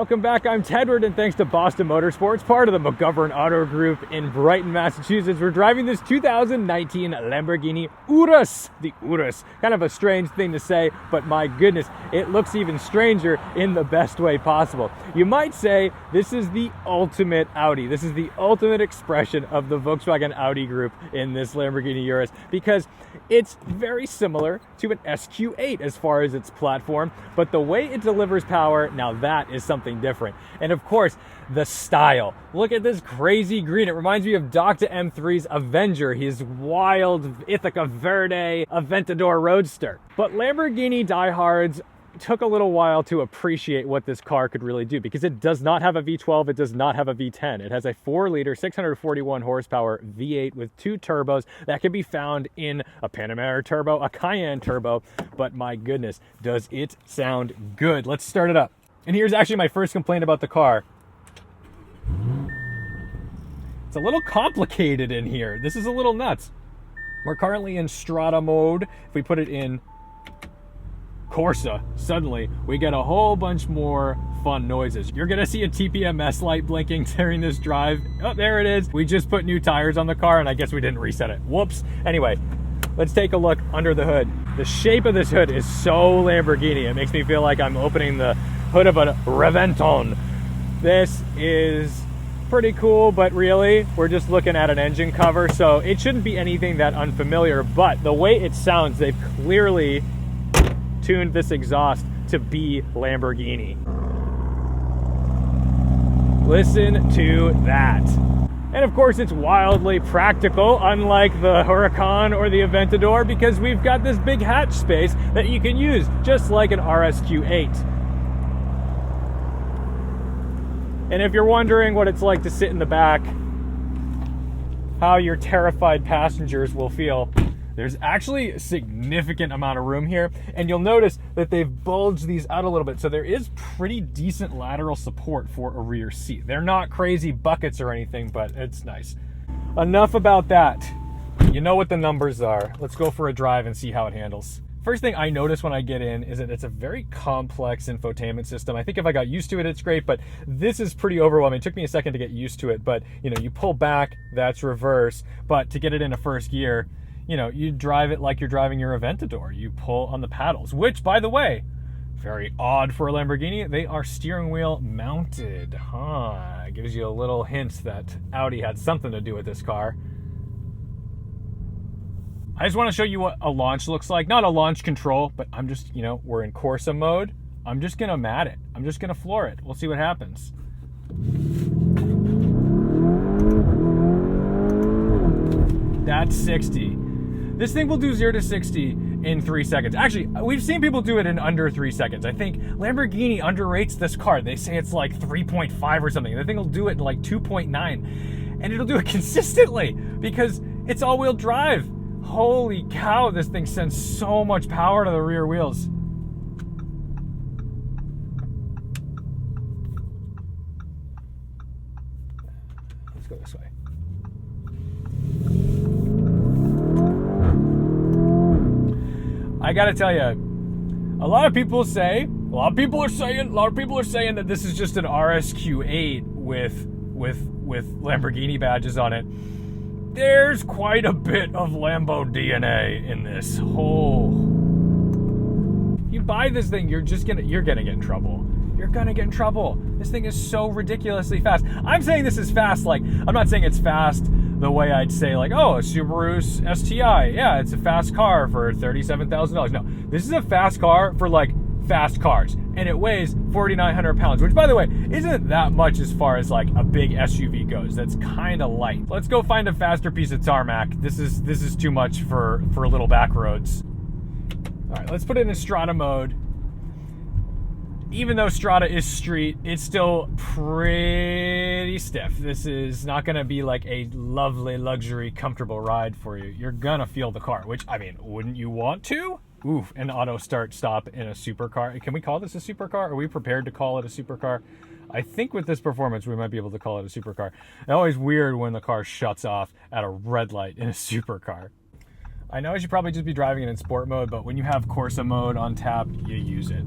Welcome back, I'm Tedward, and thanks to Boston Motorsports, part of the McGovern Auto Group in Brighton, Massachusetts, we're driving this 2019 Lamborghini Urus. The Urus. Kind of a strange thing to say, but my goodness, it looks even stranger in the best way possible. You might say this is the ultimate Audi. This is the ultimate expression of the Volkswagen Audi group in this Lamborghini Urus, because it's very similar to an SQ8 as far as its platform, but the way it delivers power, now that is something different. And of course, the style. Look at this crazy green. It reminds me of Dr. M3's Avenger, his wild Ithaca Verde Aventador Roadster. But Lamborghini diehards took a little while to appreciate what this car could really do, because it does not have a V12, it does not have a V10. It has a 4-liter, 641 horsepower V8 with 2 turbos that can be found in a Panamera turbo, a Cayenne turbo, but my goodness, does it sound good. Let's start it up. And here's actually my first complaint about the car. It's a little complicated in here. This is a little nuts. We're currently in Strada mode. If we put it in Corsa, suddenly we get a whole bunch more fun noises. You're gonna see a TPMS light blinking during this drive. Oh, there it is. We just put new tires on the car and I guess we didn't reset it. Whoops. Anyway, let's take a look under the hood. The shape of this hood is so Lamborghini. It makes me feel like I'm opening the hood of a Reventon. This is pretty cool, but really, we're just looking at an engine cover, so it shouldn't be anything that unfamiliar, but the way it sounds, they've clearly tuned this exhaust to be Lamborghini. Listen to that. And of course, it's wildly practical, unlike the Huracan or the Aventador, because we've got this big hatch space that you can use, just like an RSQ8. And if you're wondering what it's like to sit in the back, how your terrified passengers will feel, there's actually a significant amount of room here, and you'll notice that they've bulged these out a little bit, so there is pretty decent lateral support for a rear seat. They're not crazy buckets or anything, but it's nice. Enough about that. You know what the numbers are. Let's go for a drive and see how it handles. First thing I notice when I get in is that it's a very complex infotainment system. I think if I got used to it, it's great, but this is pretty overwhelming. It took me a second to get used to it, but you know, you pull back, that's reverse, but to get it into first gear, you know, you drive it like you're driving your Aventador. You pull on the paddles, which, by the way, very odd for a Lamborghini, they are steering wheel mounted. It gives you a little hint that Audi had something to do with this car. I just want to show you what a launch looks like. Not a launch control, but I'm just, you know, we're in Corsa mode. I'm just going to mat it. I'm just going to floor it. We'll see what happens. That's 60. This thing will do 0 to 60 in 3 seconds. Actually, we've seen people do it in under 3 seconds. I think Lamborghini underrates this car. They say it's like 3.5 or something. The thing will do it in like 2.9. And it'll do it consistently because it's all-wheel drive. Holy cow, this thing sends so much power to the rear wheels. Let's go this way. I gotta tell you, a lot of people are saying that this is just an RSQ8 with Lamborghini badges on it. There's quite a bit of Lambo DNA in this whole. You buy this thing, you're gonna get in trouble. You're gonna get in trouble. This thing is so ridiculously fast. I'm saying this is fast, like, I'm not saying it's fast the way I'd say, like, oh, a Subaru STI. Yeah, it's a fast car for $37,000. No, this is a fast car for, like, fast cars. And it weighs 4,900 pounds, which, by the way, isn't that much as far as, like, a big SUV goes. That's kind of light. Let's go find a faster piece of tarmac. This is too much for little back roads. All right, let's put it in Strada mode. Even though Strada is street, it's still pretty stiff. This is not gonna be like a lovely, luxury, comfortable ride for you. You're gonna feel the car, which, I mean, wouldn't you want to? Oof, an auto start stop in a supercar. Can we call this a supercar? Are we prepared to call it a supercar? I think with this performance, we might be able to call it a supercar. It's always weird when the car shuts off at a red light in a supercar. I know I should probably just be driving it in sport mode, but when you have Corsa mode on tap, you use it.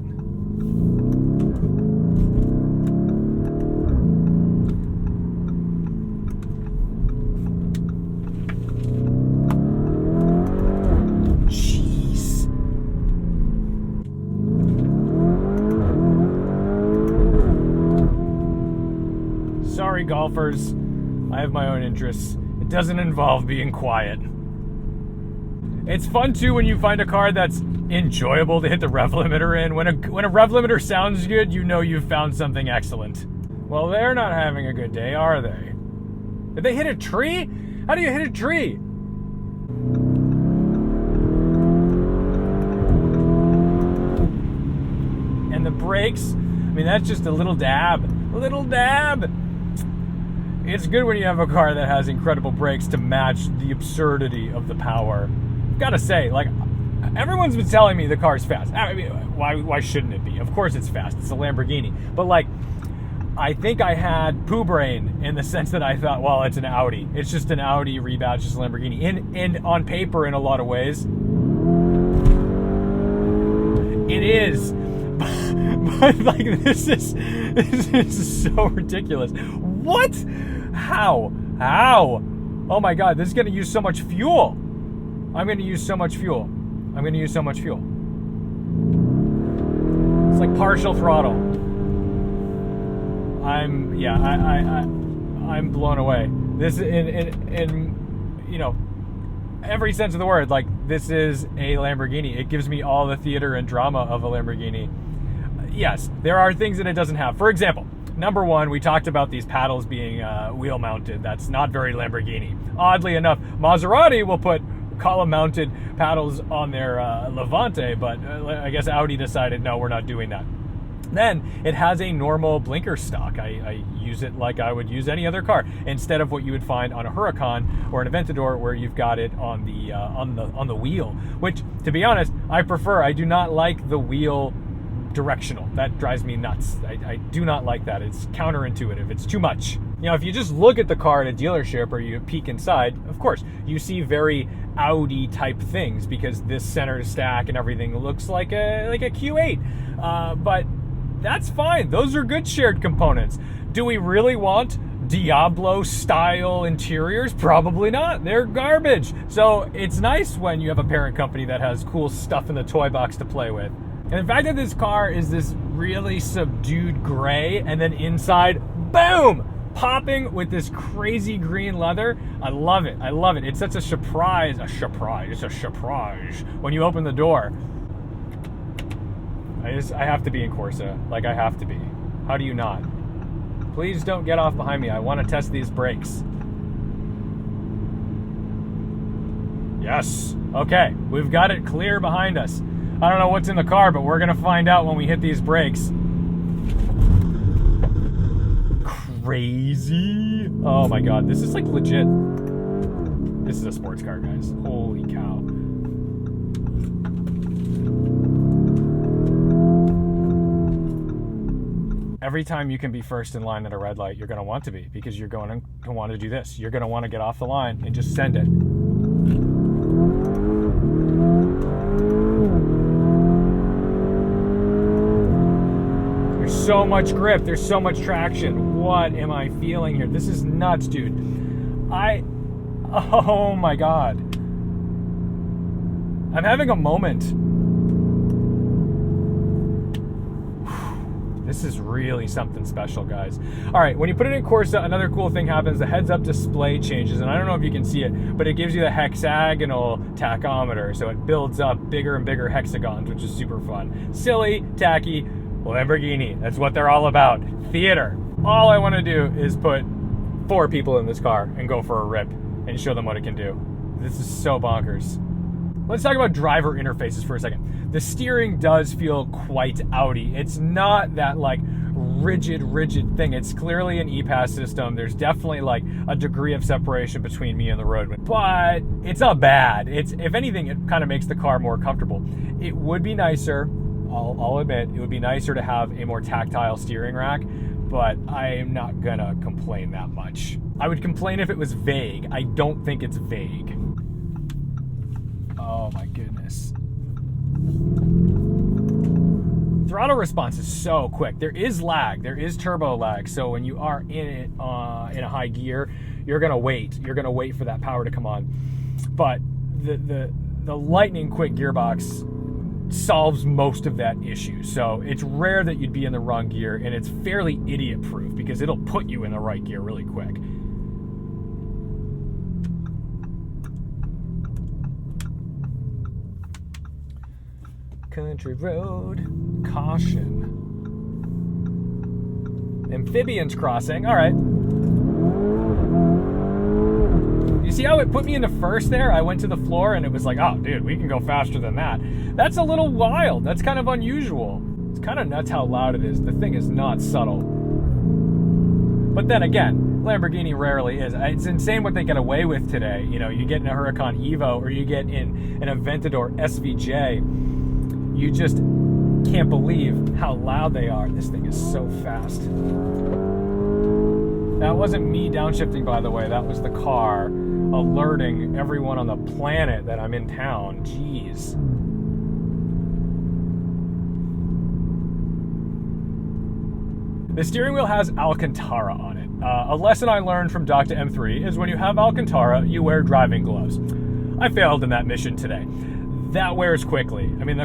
sorry, golfers. I have my own interests. It doesn't involve being quiet. It's fun, too, when you find a car that's enjoyable to hit the rev limiter in. When a rev limiter sounds good, you know you've found something excellent. Well, they're not having a good day, are they? Did they hit a tree? How do you hit a tree? And the brakes, I mean, that's just a little dab. A little dab. It's good when you have a car that has incredible brakes to match the absurdity of the power. Gotta say, like, everyone's been telling me the car's fast. I mean, why shouldn't it be? Of course it's fast. It's a Lamborghini. But, like, I think I had poo brain in the sense that I thought, well, it's an Audi. It's just an Audi rebadged as a Lamborghini. And on paper, in a lot of ways, it is. But, like, this is so ridiculous. What? How? Oh my God, this is going to use so much fuel. I'm going to use so much fuel. It's like partial throttle. I'm blown away. This in you know, every sense of the word. Like, this is a Lamborghini. It gives me all the theater and drama of a Lamborghini. Yes, there are things that it doesn't have. For example, number one, we talked about these paddles being wheel mounted. That's not very Lamborghini. Oddly enough, Maserati will put column mounted paddles on their Levante, but I guess Audi decided, no, we're not doing that. Then it has a normal blinker stock. I use it like I would use any other car, instead of what you would find on a Huracan or an Aventador, where you've got it on the wheel. Which, to be honest, I prefer. I do not like the wheel directional. That drives me nuts. I do not like that. It's counterintuitive. It's too much. You know, if you just look at the car at a dealership or you peek inside, of course, you see very Audi type things because this center stack and everything looks like a Q8. But that's fine. Those are good shared components. Do we really want Diablo style interiors? Probably not. They're garbage. So it's nice when you have a parent company that has cool stuff in the toy box to play with. And the fact that this car is this really subdued gray, and then inside, boom, popping with this crazy green leather, I love it. It's such a surprise. It's a surprise when you open the door. I have to be in Corsa. Like, I have to be. How do you not? Please don't get off behind me. I want to test these brakes. Yes. Okay, we've got it clear behind us. I don't know what's in the car, but we're going to find out when we hit these brakes. Crazy. Oh my God, this is like legit. This is a sports car, guys. Holy cow. Every time you can be first in line at a red light, you're going to want to be, because you're going to want to do this. You're going to want to get off the line and just send it. So much grip, there's so much traction. What am I feeling here? This is nuts, dude. Oh my God. I'm having a moment. This is really something special, guys. All right, when you put it in Corsa, another cool thing happens. The heads-up display changes, and I don't know if you can see it, but it gives you the hexagonal tachometer, so it builds up bigger and bigger hexagons, which is super fun. Silly, tacky, Lamborghini. That's what they're all about. Theater. All I want to do is put 4 people in this car and go for a rip and show them what it can do. This is so bonkers. Let's talk about driver interfaces for a second. The steering does feel quite Audi. It's not that like rigid thing. It's clearly an e-pass system. There's definitely like a degree of separation between me and the road, but it's not bad. If anything, it kind of makes the car more comfortable. It would be nicer. I'll admit, it would be nicer to have a more tactile steering rack, but I'm not gonna complain that much. I would complain if it was vague. I don't think it's vague. Oh my goodness. Throttle response is so quick. There is lag, there is turbo lag, so when you are in it in a high gear, you're gonna wait. You're gonna wait for that power to come on. But the lightning quick gearbox solves most of that issue. So it's rare that you'd be in the wrong gear, and it's fairly idiot-proof because it'll put you in the right gear really quick. Country road, caution. Amphibians crossing, all right. You see how it put me into first there? I went to the floor and it was like, oh, dude, we can go faster than that. That's a little wild. That's kind of unusual. It's kind of nuts how loud it is. The thing is not subtle. But then again, Lamborghini rarely is. It's insane what they get away with today. You know, you get in a Huracan Evo or you get in an Aventador SVJ. You just can't believe how loud they are. This thing is so fast. That wasn't me downshifting, by the way. That was the car alerting everyone on the planet that I'm in town. Jeez. The steering wheel has Alcantara on it. A lesson I learned from Dr. M3 is when you have Alcantara, you wear driving gloves. I failed in that mission today. That wears quickly. I mean,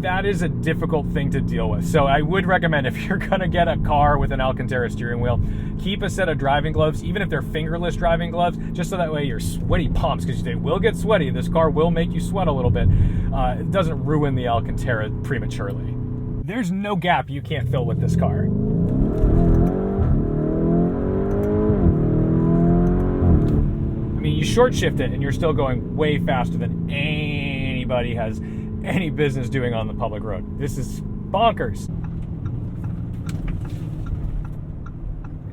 that is a difficult thing to deal with. So I would recommend, if you're going to get a car with an Alcantara steering wheel, keep a set of driving gloves, even if they're fingerless driving gloves, just so that way your sweaty palms, because they will get sweaty. This car will make you sweat a little bit. It doesn't ruin the Alcantara prematurely. There's no gap you can't fill with this car. I mean, you short shift it and you're still going way faster than anybody has any business doing on the public road. This is bonkers.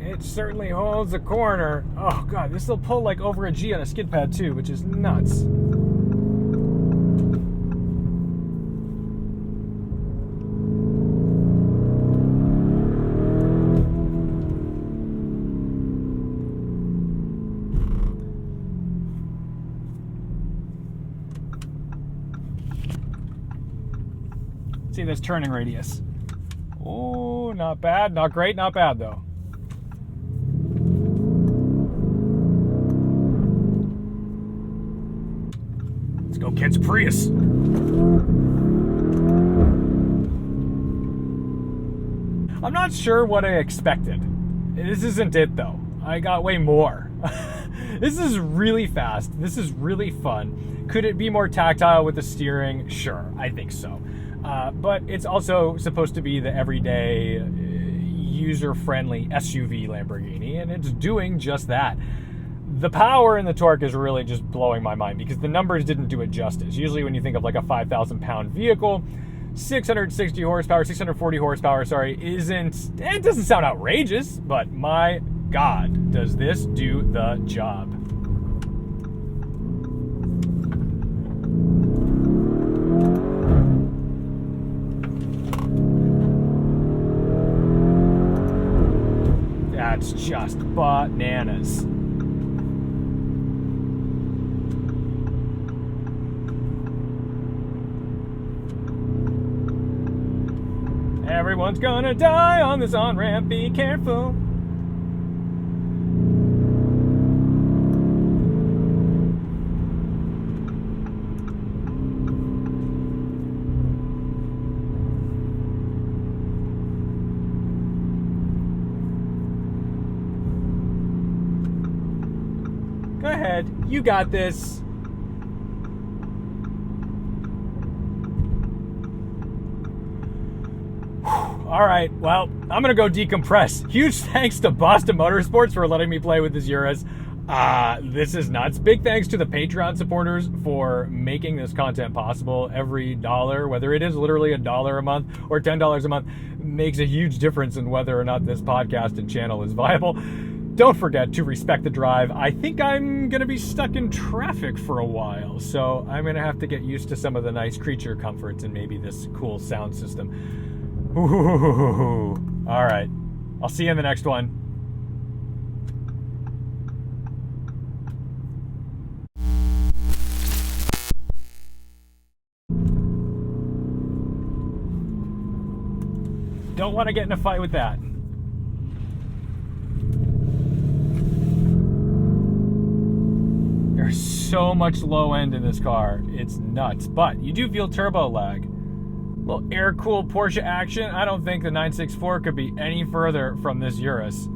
It certainly holds a corner. Oh god, this will pull like over a G on a skid pad too, which is nuts. See this turning radius. Oh, not bad, not great, not bad though. Let's go catch a Prius. I'm not sure what I expected. This isn't it though. I got way more. This is really fast. This is really fun. Could it be more tactile with the steering? Sure, I think so. But it's also supposed to be the everyday, user-friendly SUV Lamborghini, and it's doing just that. The power and the torque is really just blowing my mind because the numbers didn't do it justice. Usually when you think of like a 5,000-pound vehicle, 660 horsepower, 640 horsepower, it doesn't sound outrageous, but my God, does this do the job. That's just bananas. Everyone's gonna die on this on-ramp, be careful. Go ahead, you got this. All right, well, I'm gonna go decompress. Huge thanks to Boston Motorsports for letting me play with this Urus. This is nuts. Big thanks to the Patreon supporters for making this content possible. Every dollar, whether it is literally $1 a month or $10 a month, makes a huge difference in whether or not this podcast and channel is viable. Don't forget to respect the drive. I think I'm gonna be stuck in traffic for a while, so I'm gonna have to get used to some of the nice creature comforts and maybe this cool sound system. Ooh, all right. I'll see you in the next one. Don't want to get in a fight with that. There's so much low end in this car. It's nuts. But you do feel turbo lag. Little air-cooled Porsche action. I don't think the 964 could be any further from this Urus.